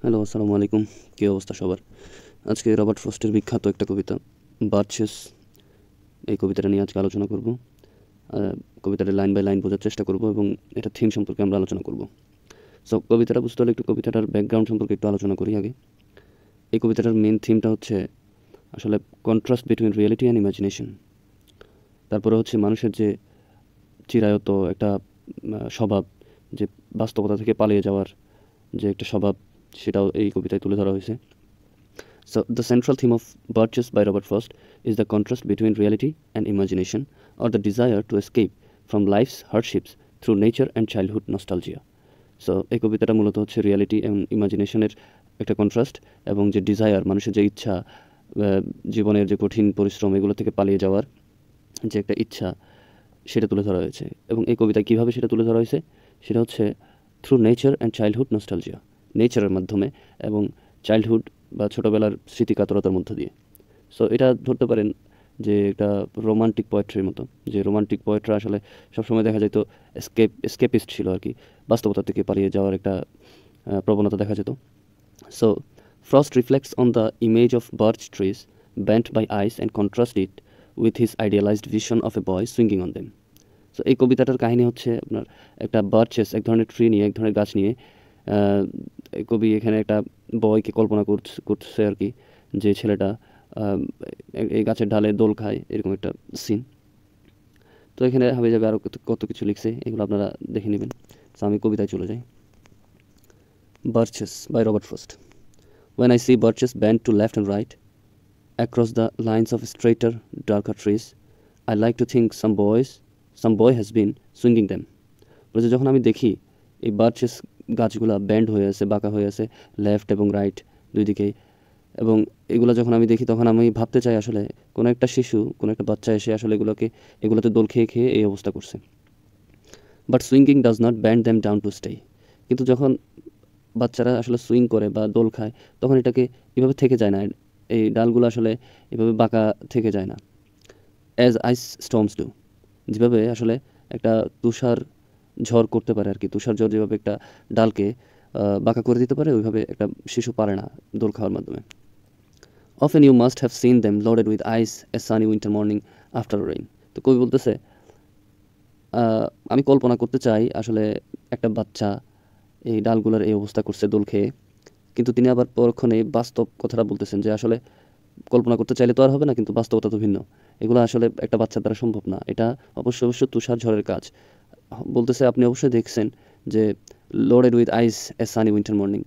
Hello, আসসালামু আলাইকুম। কী অবস্থা সবার? আজকে রবার্ট ফ্রস্টের বিখ্যাত একটা কবিতা বার্চেস, এই কবিতাটা নিয়ে আজকে আলোচনা করব। কবিতাটা লাইন বাই লাইন বোঝার চেষ্টা করব এবং এটা থিম সম্পর্কে আমরা আলোচনা করব। সো কবিতাটা বুঝতে হলে একটু কবিতাটার ব্যাকগ্রাউন্ড সম্পর্কে একটু আলোচনা করি আগে। এই কবিতাটার মেন থিমটা হচ্ছে আসলে contrast between reality and imagination. তারপরে হচ্ছে মানুষের যে চিরায়ত একটা স্বভাব, যে বাস্তবতা থেকে পালিয়ে যাওয়ার যে একটা স্বভাব, সেটাও এই কবিতায় তুলে ধরা হয়েছে। So, the central theme of Birches by Robert Frost is the contrast between reality and imagination, or the desire to escape from life's hardships through nature and childhood nostalgia. So এই কবিতাটা মূলত হচ্ছে রিয়ালিটি এবং ইমাজিনেশনের একটা contrast, এবং যে desire, মানুষের যে ইচ্ছা, জীবনের যে কঠিন পরিশ্রম, এগুলো থেকে পালিয়ে যাওয়ার যে একটা ইচ্ছা, সেটা তুলে ধরা হয়েছে। এবং এই কবিতায় কীভাবে সেটা তুলে ধরা হয়েছে, সেটা হচ্ছে through nature and childhood nostalgia, নেচারের মাধ্যমে এবং চাইল্ডহুড বা ছোটোবেলার স্মৃতিকাতরতার মধ্য দিয়ে। সো এটা ধরতে পারেন যে একটা রোমান্টিক পোয়েট্রির মতো, যে রোমান্টিক পোয়েটরা আসলে সবসময় দেখা যেত এসকেপিস্ট ছিল আর কি, বাস্তবতা থেকে পালিয়ে যাওয়ার একটা প্রবণতা দেখা যেত। So Frost reflects on the image of birch trees bent by ice and contrast it with his idealised vision of a boy swinging on them. So এই কবিতাটার কাহিনী হচ্ছে আপনার একটা বার্চেস, এক ধরনের ট্রি নিয়ে, এক ধরনের গাছ নিয়ে কবি এখানে একটা বয়কে কল্পনা করছে আর কি, যে ছেলেটা এই গাছের ডালে দোল খায়, এরকম একটা সিন। তো এখানে হবে যাবে আরও কত কিছু লিখছে, এগুলো আপনারা দেখে নেবেন। তো আমি কবিতায় চলে যাই। Birches by Robert Frost. When I see birches bend to left and right across the lines of straighter, darker trees, I like to think some boy has been swinging them. বলছে যখন আমি দেখি এই বার্চেস গাছগুলা ব্যান্ড হয়ে আছে, বাঁকা হয়ে আছে, লেফট এবং রাইট দুই দিকেই, এবং এগুলো যখন আমি দেখি তখন আমি ভাবতে চাই আসলে কোনো একটা শিশু, কোনো একটা বাচ্চা এসে আসলে এগুলোতে দোল খেয়ে খেয়ে এই অবস্থা করছে। But swinging does not band them down to stay. কিন্তু যখন বাচ্চারা আসলে সুইং করে বা দোল খায়, তখন এটাকে এভাবে থেকে যায় না, এই ডালগুলো আসলে এভাবে বাঁকা থেকে যায় না। অ্যাজ আইস স্টর্মস ডু, যেভাবে আসলে একটা তুষার ঝড় করতে পারে আর কি, তুষার ঝড় যেভাবে একটা ডালকে বাঁকা করে দিতে পারে, ওইভাবে একটা শিশু পারে না দোল খাওয়ার মাধ্যমে। Often you must have seen them loaded with ice a sunny winter morning after rain. তো কবি বলতেছে আমি কল্পনা করতে চাই আসলে একটা বাচ্চা এই ডালগুলোর এই অবস্থা করছে দোল খেয়ে, কিন্তু তিনি আবার পরক্ষণে বাস্তব কথাটা বলতেছেন যে আসলে কল্পনা করতে চাইলে তো আর হবে না, কিন্তু বাস্তবতা তো ভিন্ন, এগুলো আসলে একটা বাচ্চার দ্বারা সম্ভব না, এটা অবশ্যই তুষার ঝড়ের কাজ। বলতেছে আপনি অবশ্যই দেখছেন যে loaded with ice a sunny winter morning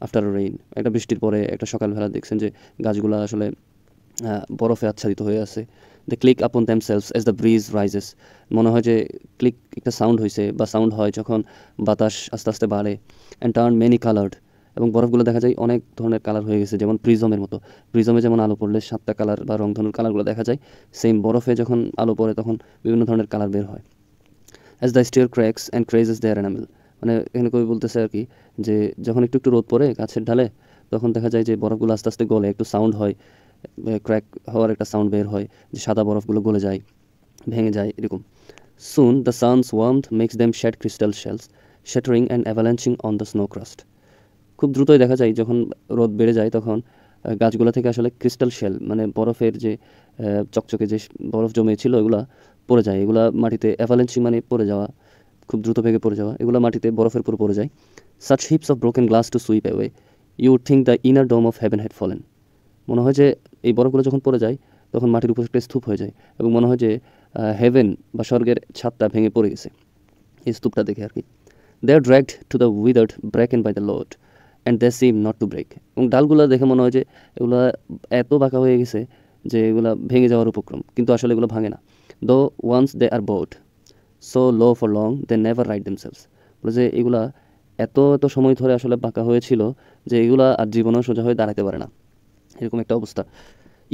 after rain, একটা বৃষ্টির পরে একটা সকালবেলা দেখছেন যে গাছগুলো আসলে বরফে আচ্ছাদিত হয়ে আছে। দে ক্লিক আপন themselves as the bridge rises, মনে হয় যে ক্লিক একটা সাউন্ড হয়েছে বা সাউন্ড হয় যখন বাতাস আস্তে আস্তে বাড়ে। অ্যান্ড টার্ন মেনি কালার্ড, এবং বরফগুলো দেখা যায় অনেক ধরনের কালার হয়ে গেছে, যেমন প্রিজমের মতো। প্রিজমে যেমন আলো পড়লে 7টা কালার বা রংধনুর কালারগুলো দেখা যায়, সেম বরফে যখন আলো পড়ে তখন বিভিন্ন ধরনের কালার বের হয়। As the stir cracks and crazes their enamel, মানে এখানে কবি বলতেছে আর কি, যে যখন একটু একটু রোদ পড়ে গাছের ঢালে, তখন দেখা যায় যে বরফগুলো আস্তে আস্তে গলে, একটু সাউন্ড হয়, ক্র্যাক হওয়ার একটা সাউন্ড বের হয়, যে সাদা বরফগুলো গলে যায়, ভেঙে যায় এরকম। Soon the sun's warmth makes them shed crystal shells shattering and avalanching on the snow crust. খুব দ্রুতই দেখা যায় যখন রোদ বেড়ে যায় তখন গাছগুলো থেকে আসলে ক্রিস্টাল শেল, মানে বরফের যে চকচকে যে বরফ জমেছিল এগুলো পড়ে যায়, এগুলো মাটিতে। অ্যাভালাঞ্চিং মানে পড়ে যাওয়া, খুব দ্রুত বেগে পড়ে যাওয়া, এগুলো মাটিতে বরফের উপর পড়ে যায়। Such heaps of broken glass to sweep away you would think the inner dome of heaven had fallen. মনে হয় যে এই বরফগুলো যখন পড়ে যায় তখন মাটির উপর একটা স্তূপ হয়ে যায়, এবং মনে হয় যে হেভেন বা স্বর্গের ছাদটা ভেঙে পড়ে গেছে এই স্তূপটা দেখে আর কি। They are dragged to the withered bracken by the load and they seem not to break. এবং ডালগুলো দেখে মনে হয় যে এগুলো এত বাঁকা হয়ে গেছে যে এগুলো ভেঙে যাওয়ার উপক্রম, কিন্তু আসলে এগুলো ভাঙে না। Though once they are bowed so low for long they never right themselves. বলে যে এগুলা এত এত সময় ধরে আসলে বাঁকা হয়েছিল যে এগুলা আর জীবনেও সোজা হয়ে দাঁড়াতে পারে না, এরকম একটা অবস্থা।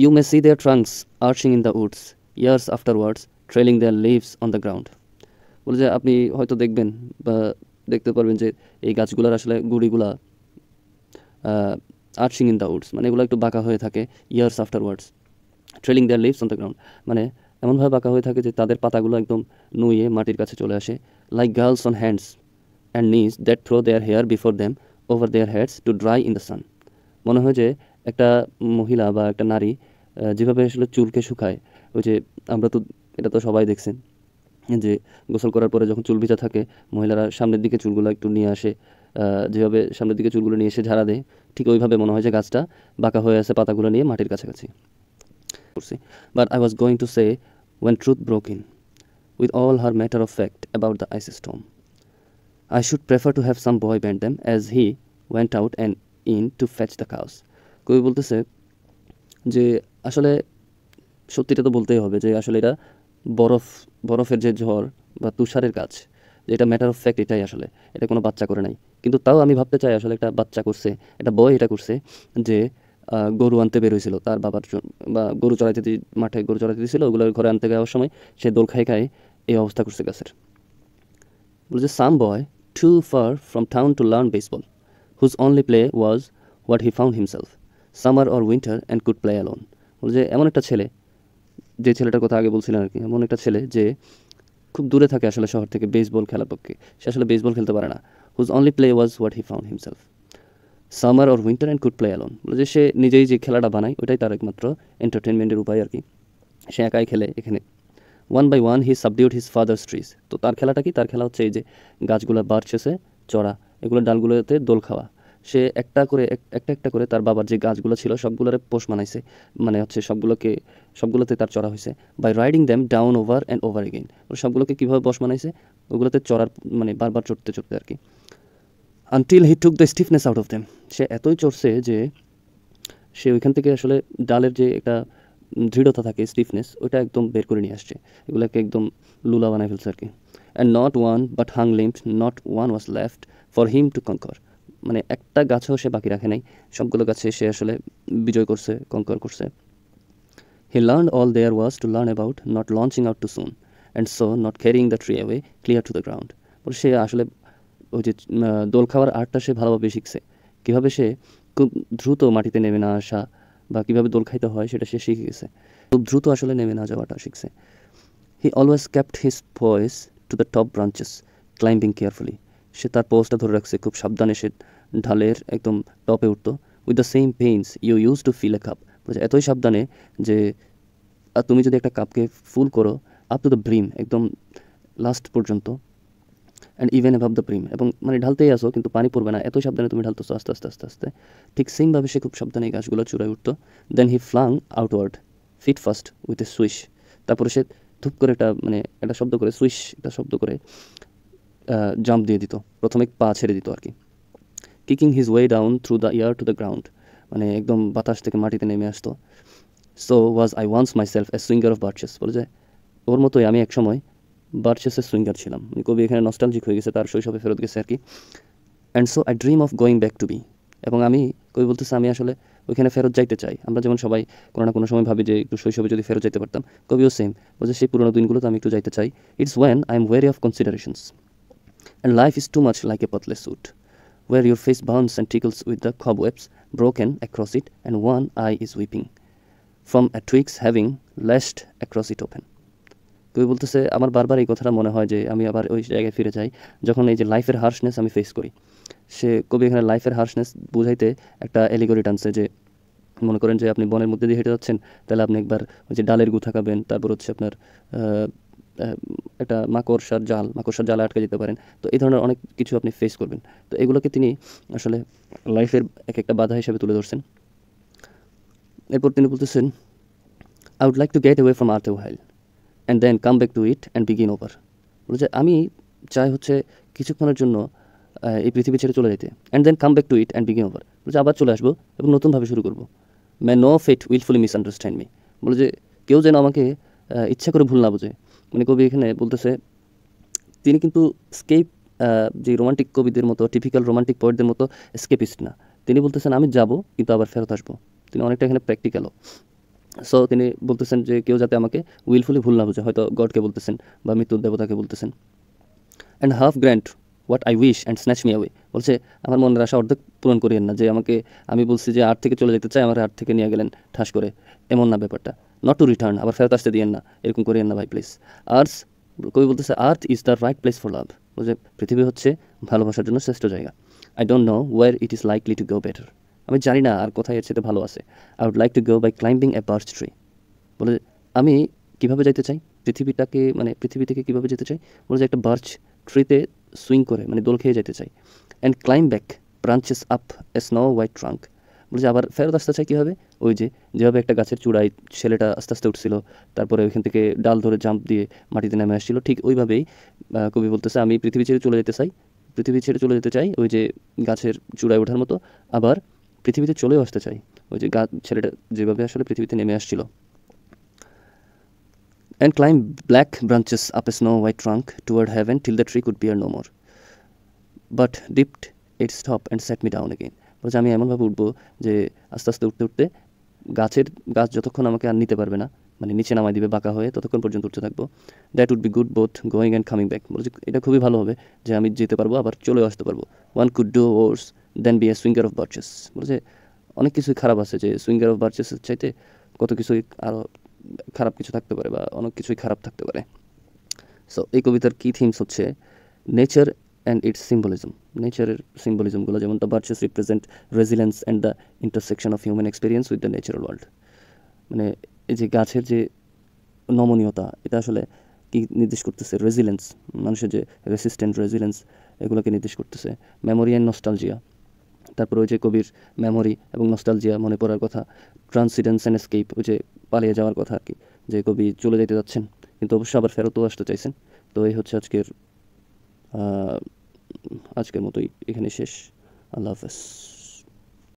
You may see their trunks arching in the woods years afterwards trailing their leaves on the ground. বলে যে আপনি হয়তো দেখবেন বা দেখতে পারবেন যে এই গাছগুলোর আসলে গুড়িগুলা আর্চিং ইন দ্য উডস, মানে এগুলো একটু বাঁকা হয়ে থাকে। Years afterwards trailing their leaves on the ground, মানে এমনভাবে বাঁকা হয়ে থাকে যে তাদের পাতাগুলো একদম নুয়ে মাটির কাছে চলে আসে। Like girls on hands and knees that throw their hair before them over their heads to dry in the sun. মনে হয় যে একটা মহিলা বা একটা নারী যেভাবে আসলে চুলকে শুকায়, ওই যে আমরা তো এটা তো সবাই দেখছেন যে গোসল করার পরে যখন চুল ভিজা থাকে মহিলারা সামনের দিকে চুলগুলো একটু নিয়ে আসে, যেভাবে সামনের দিকে চুলগুলো নিয়ে এসে ঝাড়া দেয়, ঠিক ওইভাবে মনে হয় যে গাছটা বাঁকা হয়ে আছে পাতাগুলো নিয়ে মাটির কাছাকাছি করছি। But I was going to say when truth broke in with all her matter of fact about the ice storm. I should prefer to have some boy bend them as he went out and in to fetch the cows. কবি বলতেছে যে আসলে সত্যিটা তো বলতেই হবে যে আসলে এটা বরফের যে ঝড় বা তুষারের কাজ, যেটা ম্যাটার অফ ফ্যাক্ট, এটাই আসলে, এটা কোনো বাচ্চা করে নাই। কিন্তু তাও আমি ভাবতে চাই আসলে একটা বাচ্চা করছে, একটা বয় এটা করছে যে গরু আনতে বের হয়েছিল তার বাবার জন্য, বা গরু চড়াইতে মাঠে গরু চড়াইতে দিয়েছিল, ওগুলোর ঘরে আনতে যাওয়ার সময় সে দোল খাই খায় এই অবস্থা করছে গাছের। বলছে some boy too far from town to learn baseball whose only play was what he found himself summer or winter and could play alone. বলছে এমন একটা ছেলে, যে ছেলেটার কথা আগে বলছিলেন আর কি, এমন একটা ছেলে যে খুব দূরে থাকে আসলে শহর থেকে বেসবল খেলার পক্ষে, সে আসলে বেসবল খেলতে পারে না। Whose only play was what he found himself summer or winter and could play alone. বলে যে সে নিজেই যে খেলাটা বানায় ওটাই তার একমাত্র এন্টারটেনমেন্টের উপায় আর কি, সে একাই খেলে এখানে। One by one he subdued his father's trees. তো তার খেলাটা কি, তার খেলা হচ্ছে এই যে গাছগুলো বাড়ছেছে চড়া, এগুলো ডালগুলোতে দোল খাওয়া। সে একটা একটা করে তার বাবার যে গাছগুলো ছিল সবগুলোরে পোষ মানাইছে, মানে হচ্ছে সবগুলোতে তার চড়া হয়েছে। By riding them down over and over again. সবগুলোকে কীভাবে বশ মানাইছে, ওগুলোতে চড়ার মানে বারবার চড়তে আর কি। Until he took the stiffness out of them. সে এতই চড়ছে যে সে ওইখান থেকে আসলে ডালের যে একটা দৃঢ়তা থাকে, স্টিফনেস, ওইটা একদম বের করে নিয়ে আসছে, এগুলোকে একদম লুলা বানায় ফেলছে আর কি। And not one but hung limped, not one was left for him to conquer. মানে একটা গাছও সে বাকি রাখে নাই, সবগুলো গাছে সে আসলে বিজয় করছে, কনকর করছে। He learn all there was to learn about not launching out too soon and so not carrying the tree away clear to the ground. বলে সে আসলে ওই যে দোল খাওয়ার আর্টটা সে ভালোভাবে শিখছে, কীভাবে সে খুব দ্রুত মাটিতে নেমে না আসা বা কীভাবে দোল খাইতে হয় সেটা সে শিখে গেছে, খুব দ্রুত আসলে নেমে না যাওয়াটা শিখছে। He always kept his poise to the top branches climbing carefully. সে তার পোজটা ধরে রাখছে, খুব সাবধানে সে ঢালের একদম টপে উঠতো। With the same pains you use to fill a cup. এতই সাবধানে যে তুমি যদি একটা কাপকে ফুল করো আপ টু দ্য ব্রিম, একদম লাস্ট পর্যন্ত, and even above the brim, এবং মানে ঢালতেই আসো কিন্তু পানি পড়বে না, এতই সাবধানে তুমি ঢালতেছো আস্তে আস্তে আস্তে আস্তে। ঠিক সেমভাবে সে খুব সাবধানে এই গাছগুলো চূড়ায় উঠতো। Then he flung outward feet first with a swish. তারপরে সে ধূপ করে একটা শব্দ করে, সুইশ একটা শব্দ করে জাম্প দিয়ে দিত, প্রথমে পা ছেড়ে দিত আর কি। Kicking his way down through the air to the ground, মানে একদম বাতাস থেকে মাটিতে নেমে আসতো। So was I once myself a swinger of birches. বলে যে ওর মতোই আমি একসময় বার্চেসের সুইঙ্গার ছিলাম। কবি এখানে নস্টালজিক হয়ে গেছে, তার শৈশবে ফেরত গেছে আর কি। And so I dream of going back to be. এবং কবি বলতেছে আমি আসলে ওইখানে ফেরত যাইতে চাই। আমরা যেমন সবাই কোনো না কোনো সময় ভাবি যে একটু শৈশবে যদি ফেরত যাইতে পারতাম, কবিও সেম বলছে সেই পুরোনো দিনগুলোতে আমি একটু যাইতে চাই। It's when I am weary of considerations and life is too much like a pathless suit where your face burns and tickles with the cobwebs broken across it and one eye is weeping from a twigs having lashed across it open. কবি বলতেছে আমার বারবার এই কথাটা মনে হয় যে আমি আবার ওই জায়গায় ফিরে যাই যখন এই যে লাইফের হার্শনেস আমি ফেস করি। কবি এখানে লাইফের হার্শনেস বুঝাইতে একটা এলিগরি টানছে, যে মনে করেন যে আপনি বনের মধ্যে দিয়ে হেঁটে যাচ্ছেন, তাহলে আপনি একবার ওই যে ডালের গুথা খাবেন, তারপর হচ্ছে আপনার একটা মাকড়সার জালে আটকে যেতে পারেন। তো এই ধরনের অনেক কিছু আপনি ফেস করবেন। তো এগুলোকে তিনি আসলে লাইফের একটা বাধা হিসেবে তুলে ধরছেন। এরপর তিনি বলতেছেন I would like to get away from earth a while and then come back to it and begin over. বলছে আমি চাই হচ্ছে কিছুক্ষণের জন্য এই পৃথিবী ছেড়ে চলে যেতে, and then come back to it and begin over. বলছে আবার চলে আসবো এবং নতুনভাবে শুরু করবো। May no fate willfully misunderstand me. বলে যে কেউ যেন আমাকে ইচ্ছা করে ভুল না বোঝে। মানে কবি এখানে বলতেছে তিনি কিন্তু স্কেপ, যে রোমান্টিক কবিদের মতো, টিপিক্যাল রোমান্টিক পোয়েটদের মতো স্কেপিস্ট না। তিনি বলতেছেন আমি যাব কিন্তু আবার ফেরত আসবো। তিনি অনেকটা এখানে প্র্যাকটিক্যালও। সো তিনি বলতেছেন যে কেউ যাতে আমাকে উইলফুলি ভুল না বোঝে, হয়তো গডকে বলতেছেন বা মৃত্যুর দেবতাকে বলতেছেন। And half grant what I wish and snatch me away. বলছে আমার মনের আশা অর্ধেক পূরণ করিয়েন না, যে আমি বলছি যে আর্ট থেকে চলে যেতে চাই, আমার আর্ট থেকে নিয়ে গেলেন ঠাস করে, এমন না ব্যাপারটা। নট টু রিটার্ন, আবার ফেরত আসতে দিয়েন না, এরকম করিয়েন না ভাই প্লিজ। কবি বলতেছে earth is the right place for love. বলছে পৃথিবী হচ্ছে ভালোবাসার জন্য শ্রেষ্ঠ জায়গা। I don't know where it is likely to go better. আমি জানি না আর কোথায় এর চেয়ে ভালো আছে। I would like to go by climbing a birch tree. বলে আমি কীভাবে যাইতে চাই পৃথিবীটাকে, মানে পৃথিবী থেকে কীভাবে যেতে চাই, বলে যে একটা বার্চ ট্রিতে সুইং করে মানে দোল খেয়ে যেতে চাই। And climb back branches up A snow white trunk. বলে যে আবার ফেরত আসতে চাই কীভাবে, ওই যে যেভাবে একটা গাছের চূড়ায় ছেলেটা আস্তে আস্তে উঠছিল, তারপরে ওইখান থেকে ডাল ধরে জাম্প দিয়ে মাটিতে নেমে আসছিল, ঠিক ওইভাবেই কবি বলতেছে আমি পৃথিবী ছেড়ে চলে যেতে চাই, পৃথিবী ছেড়ে চলে যেতে চাই ওই যে গাছের চূড়ায় ওঠার মতো, আবার পৃথিবীতে চলেও আসতে চাই ওই যে ছেলেটা যেভাবে আসলে পৃথিবীতে নেমে আসছিল। And climb black branches up a snow white trunk toward heaven till the tree could bear no more. But dipped it stopped and set me down again. বলছে আমি এমনভাবে উঠবো যে আস্তে আস্তে উঠতে উঠতে গাছ যতক্ষণ আমাকে আর নিতে পারবে না, মানে নিচে নামাই দিবে বাঁকা হয়ে, ততক্ষণ পর্যন্ত উঠতে থাকবো। That would be good both going and coming back. বলছে এটা খুবই ভালো হবে যে আমি যেতে পারবো আবার চলেও আসতে পারবো। One could do worse than be a swinger of birches. বলছে অনেক কিছুই খারাপ আছে, যে সুইঙ্গার অফ বার্চেসের চাইতে কত কিছুই আরও খারাপ কিছু থাকতে পারে বা অনেক কিছুই খারাপ থাকতে পারে। সো এই কবিতার কি থিমস হচ্ছে নেচার অ্যান্ড ইটস সিম্বলিজম। নেচারের সিম্বলিজমগুলো, যেমন the birches represent resilience and the intersection of human experience with the natural world. মানে এই যে গাছের যে নমনীয়তা, এটা আসলে কি নির্দেশ করতেছে, রেজিলেন্স, মানুষের যে রেসিস্ট্যান্ট রেজিলেন্স, এগুলোকে নির্দেশ করতেছে। মেমোরি অ্যান্ড নস্টালজিয়া, তারপর ওই যে কবির মেমোরি এবং নস্টালজিয়া, মনে পড়ার কথা। ট্রান্সিডেন্স অ্যান্ড এসকেপ, ওই যে পালিয়ে যাওয়ার কথা আর কি, যে কবি চলে যেতে যাচ্ছেন কিন্তু অবশ্যই আবার ফেরতও আসতে চাইছেন। তো এই হচ্ছে আজকের মতোই এখানে শেষ। আল্লাহ হাফেজ।